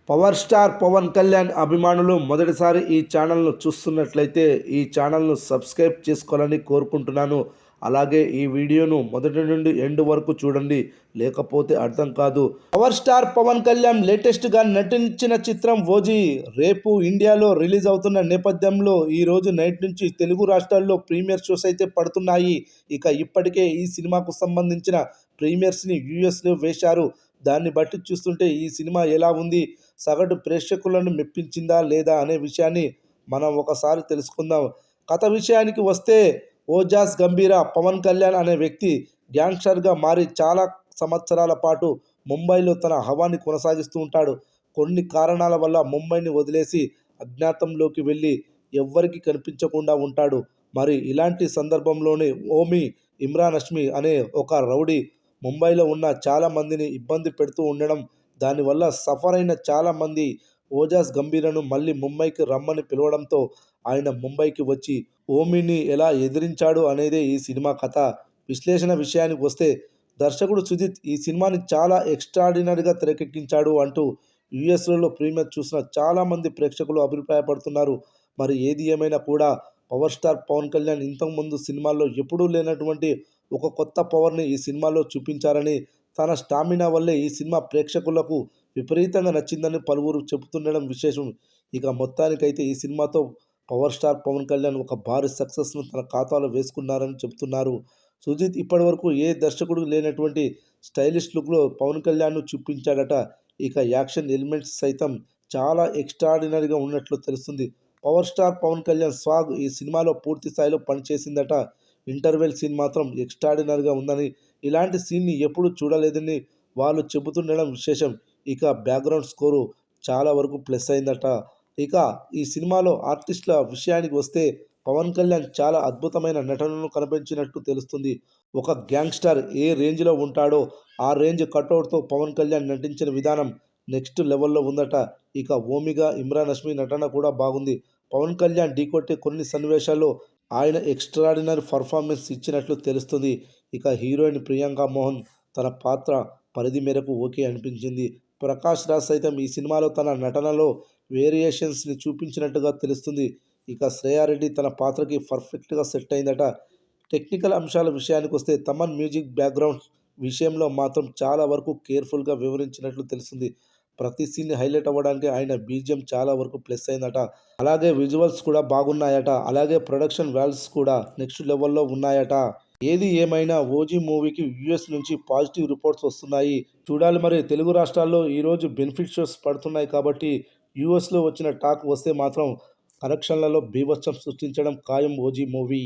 Power star Pawan Kalyan అభిమానులు మొదటిసారి ఈ ఛానల్ను చూస్తున్నట్లయితే ఈ ఛానల్ను సబ్స్క్రైబ్ చేసుకోవాలని కోరుకుంటున్నాను. అలాగే ఈ వీడియోను మొదటి నుండి ఎండ్ వరకు చూడండి, లేకపోతే అర్థం కాదు. పవర్ స్టార్ పవన్ కళ్యాణ్ లేటెస్ట్గా నటించిన చిత్రం ఓజీ రేపు ఇండియాలో రిలీజ్ అవుతున్న నేపథ్యంలో ఈరోజు నైట్ నుంచి తెలుగు రాష్ట్రాల్లో ప్రీమియర్ షోస్ అయితే పడుతున్నాయి. ఇక ఇప్పటికే ఈ సినిమాకు సంబంధించిన ప్రీమియర్స్ని యూఎస్లో వేశారు. దాన్ని బట్టి చూస్తుంటే ఈ సినిమా ఎలా ఉంది, సగటు ప్రేక్షకులను మెప్పించిందా లేదా అనే విషయాన్ని మనం ఒకసారి తెలుసుకుందాం. కథ విషయానికి వస్తే ఓజాస్ గంభీర పవన్ కళ్యాణ్ అనే వ్యక్తి గ్యాంగ్స్టర్గా మారి చాలా సంవత్సరాల పాటు ముంబైలో తన హవాని కొనసాగిస్తూ ఉంటాడు. కొన్ని కారణాల వల్ల ముంబైని వదిలేసి అజ్ఞాతంలోకి వెళ్ళి ఎవ్వరికి కనిపించకుండా ఉంటాడు. మరి ఇలాంటి సందర్భంలోనే ఓమి ఇమ్రాన్ హష్మి అనే ఒక రౌడీ ముంబైలో ఉన్న చాలామందిని ఇబ్బంది పెడుతూ ఉండడం, దానివల్ల సఫర్ అయిన చాలామంది ఓజాస్ గంభీరను మళ్ళీ ముంబైకి రమ్మని పిలవడంతో ఆయన ముంబైకి వచ్చి ఓమిని ఎలా ఎదిరించాడు అనేదే ఈ సినిమా కథ. విశ్లేషణ విషయానికి వస్తే దర్శకుడు సుజిత్ ఈ సినిమాని చాలా ఎక్స్ట్రాడినరీగా తెరకెక్కించాడు అంటూ యూఎస్లో ప్రీమియర్ చూసిన చాలామంది ప్రేక్షకులు అభిప్రాయపడుతున్నారు. మరి ఏది ఏమైనా కూడా పవర్ స్టార్ పవన్ కళ్యాణ్ ఇంతకుముందు సినిమాల్లో ఎప్పుడూ లేనటువంటి ఒక కొత్త పవర్ని ఈ సినిమాలో చూపించారని, తన స్టామినా వల్లే ఈ సినిమా ప్రేక్షకులకు విపరీతంగా నచ్చిందని పలువురు చెబుతుండడం విశేషం. ఇక మొత్తానికైతే ఈ సినిమాతో పవర్ స్టార్ పవన్ కళ్యాణ్ ఒక భారీ సక్సెస్ను తన ఖాతాలో వేసుకున్నారని చెబుతున్నారు. సుజిత్ ఇప్పటివరకు ఏ దర్శకుడు లేనటువంటి స్టైలిష్ లుక్లో పవన్ కళ్యాణ్ను చూపించాడట. ఇక యాక్షన్ ఎలిమెంట్స్ సైతం చాలా ఎక్స్ట్రాడినరీగా ఉన్నట్లు తెలుస్తుంది. Power star Pawan Kalyan swag ఈ సినిమాలో పూర్తి స్థాయిలో పనిచేసిందట. ఇంటర్వెల్ సీన్ మాత్రం ఎక్స్ట్రాడినరీగా ఉందని, ఇలాంటి సీన్ని ఎప్పుడూ చూడలేదని వాళ్ళు చెబుతుండడం విశేషం. ఇక బ్యాక్గ్రౌండ్ స్కోరు చాలా వరకు ప్లస్ అయిందట. ఇక ఈ సినిమాలో ఆర్టిస్టుల విషయానికి వస్తే పవన్ కళ్యాణ్ చాలా అద్భుతమైన నటనను కనిపించినట్టు తెలుస్తుంది. ఒక గ్యాంగ్స్టర్ ఏ రేంజ్లో ఉంటాడో ఆ రేంజ్ కట్అవుట్తో పవన్ కళ్యాణ్ నటించిన విధానం నెక్స్ట్ లెవెల్లో ఉందట. ఇక ఓమిగా ఇమ్రాన్ హష్మి నటన కూడా బాగుంది. పవన్ కళ్యాణ్ ఢీకొట్టే కొన్ని సన్నివేశాల్లో ఆయన ఎక్స్ట్రాడినరీ పర్ఫార్మెన్స్ ఇచ్చినట్లు తెలుస్తుంది. ఇక హీరోయిన్ ప్రియాంక మోహన్ తన పాత్ర పరిధి మేరకు ఓకే అనిపించింది. ప్రకాష్ రాజ్ సైతం ఈ సినిమాలో తన నటనలో వేరియేషన్స్ని చూపించినట్టుగా తెలుస్తుంది. ఇక శ్రేయారెడ్డి తన పాత్రకి పర్ఫెక్ట్గా సెట్ అయిందట. టెక్నికల్ అంశాల విషయానికి వస్తే తమన్ మ్యూజిక్ బ్యాక్గ్రౌండ్ విషయంలో మాత్రం చాలా వరకు కేర్ఫుల్గా వివరించినట్లు తెలుస్తుంది. ప్రతి సీన్ హైలైట్ అవ్వడానికి ఆయన బీజిఎం చాలా వరకు ప్లస్ అయిందట. అలాగే విజువల్స్ కూడా బాగున్నాయట. అలాగే ప్రొడక్షన్ వాల్యూస్ కూడా నెక్స్ట్ లెవెల్లో ఉన్నాయట. ఏది ఏమైనా ఓజీ మూవీకి యూఎస్ నుంచి పాజిటివ్ రిపోర్ట్స్ వస్తున్నాయి. చూడాలి మరి. తెలుగు రాష్ట్రాల్లో ఈరోజు బెనిఫిట్ షోస్ పడుతున్నాయి కాబట్టి యూఎస్లో వచ్చిన టాక్ వస్తే మాత్రం కలెక్షన్లలో బీభత్సం సృష్టించడం ఖాయం ఓజీ మూవీ.